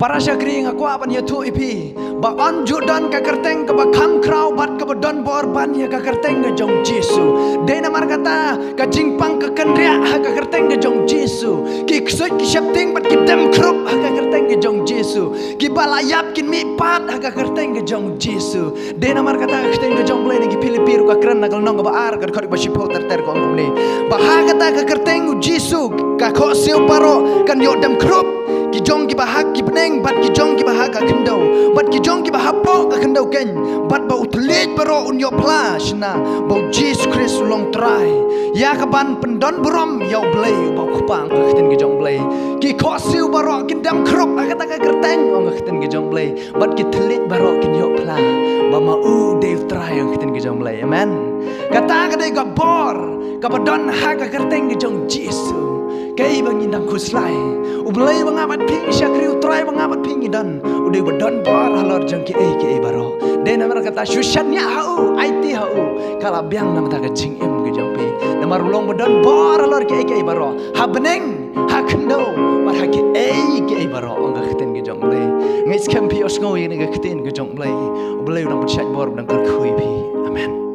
Para syakri ngaku apan ya tu ipi ba anju dan ka kerteng ka ba kham krau bat ka ba don bor ban ya ka kerteng ga jong Jesu dena mar kata ka jingpang ka kendria ha ka kerteng ga jong Jesu ki ksoi ki shapting bat ki dem krup ha ka kerteng ga jong Jesu ki balayap kin mi pat ha ka kerteng ga jong Jesu dena mar kata ka kerteng ga jong blene ki pilipir ka kran nagal nong ba ar ka khori ba shipo ter ko ngumni ba ha kata ka kerteng ga Jesu ka kho siu paro kan yo dem krup ki jong ki bahak ki peneng bat ki jong ki bahak ka kendau bat ki jong ki bahak po ka kendau ken bat ba utlet baro unyo plas na bo Jesus Christ long try ya ka ban pendon burom yo blay ba kupang ka khten ki jong blay ki khosiu baro ki dam krop ka ta ka kerteng ong ka khten ki jong blay bat ki tlet baro kin yo pla ba ma u dev try ka khten ki jong blay amen kata ka de ka bor ka badon ha ka kerteng ki jong Jesus kay bang indang kuslay ublay bang abat ping syakri utray bang abat ping idan udah badon bor halor jong ki ke baro dena mer kata syushannya hau it hau kala biang nam ta ka jing em ke jong pi namar ulong badon bor halor ke baro ha beneng ha kendo mar ha ke baro ong ka khten ke jong blay ngais kam pi os ngoi ne ka khten ke jong blay ublay udang bchat bor udang kar khui pi amen.